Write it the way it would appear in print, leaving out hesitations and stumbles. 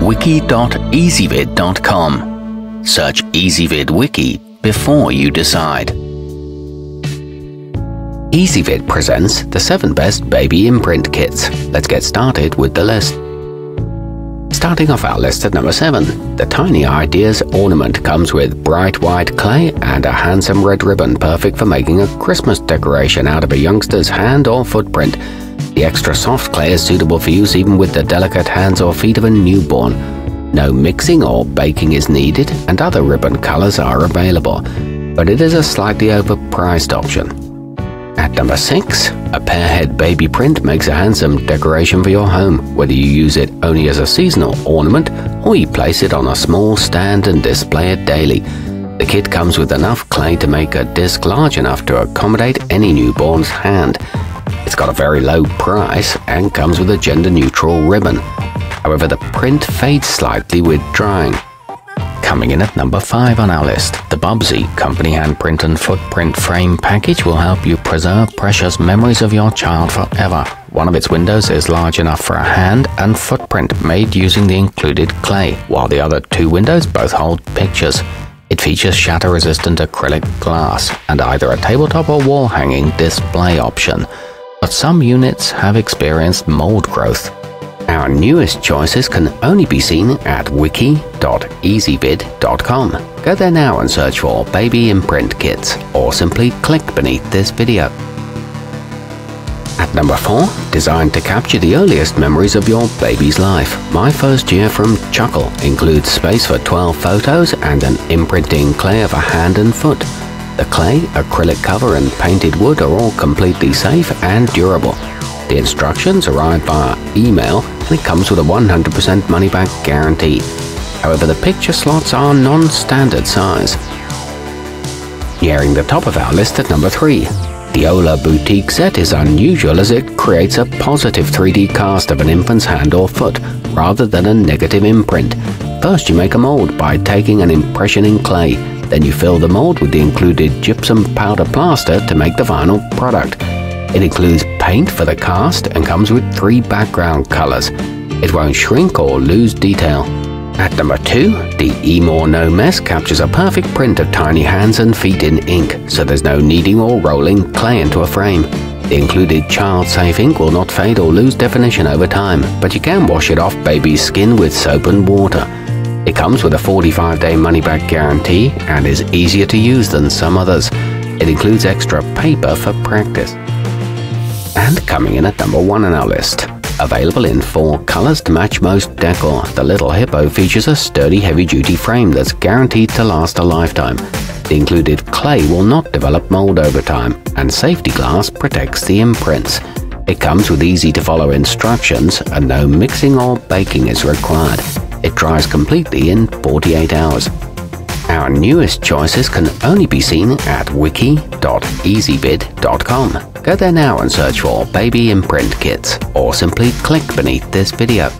wiki.ezvid.com. Search Ezvid Wiki before you decide. Ezvid presents the 7 best baby imprint kits. Let's get started with the list. Starting off our list at number 7, the Tiny Ideas ornament comes with bright white clay and a handsome red ribbon, perfect for making a Christmas decoration out of a youngster's hand or footprint. The extra soft clay is suitable for use even with the delicate hands or feet of a newborn. No mixing or baking is needed, and other ribbon colors are available, but it is a slightly overpriced option. At number 6, a pearhead baby print makes a handsome decoration for your home, whether you use it only as a seasonal ornament or you place it on a small stand and display it daily. The kit comes with enough clay to make a disc large enough to accommodate any newborn's hand. It's got a very low price and comes with a gender-neutral ribbon. However, the print fades slightly with drying. Coming in at number 5 on our list, the Bubzi company handprint and footprint frame package will help you preserve precious memories of your child forever. One of its windows is large enough for a hand and footprint made using the included clay, while the other 2 windows both hold pictures. It features shatter-resistant acrylic glass and either a tabletop or wall-hanging display option, but some units have experienced mold growth. Our newest choices can only be seen at wiki.ezvid.com. Go there now and search for baby imprint kits, or simply click beneath this video. At number 4, designed to capture the earliest memories of your baby's life, My First Year from Chuckle includes space for 12 photos and an imprinting clay of a hand and foot. The clay, acrylic cover and painted wood are all completely safe and durable. The instructions arrive via email and it comes with a 100% money-back guarantee. However, the picture slots are non-standard size. Nearing the top of our list at number 3, the Ola Boutique set is unusual as it creates a positive 3D cast of an infant's hand or foot, rather than a negative imprint. First, you make a mold by taking an impression in clay. Then you fill the mold with the included gypsum powder plaster to make the final product. It includes paint for the cast and comes with 3 background colors. It won't shrink or lose detail. At number 2, the Emore No Mess captures a perfect print of tiny hands and feet in ink, so there's no kneading or rolling clay into a frame. The included child-safe ink will not fade or lose definition over time, but you can wash it off baby's skin with soap and water. It comes with a 45-day money-back guarantee and is easier to use than some others. It includes extra paper for practice. And coming in at number 1 on our list, available in 4 colors to match most decor, the little hippo features a sturdy heavy-duty frame that's guaranteed to last a lifetime. The included clay will not develop mold over time, and safety glass protects the imprints. It comes with easy-to-follow instructions and no mixing or baking is required. It dries completely in 48 hours. Our newest choices can only be seen at wiki.ezvid.com. Go there now and search for baby imprint kits, or simply click beneath this video.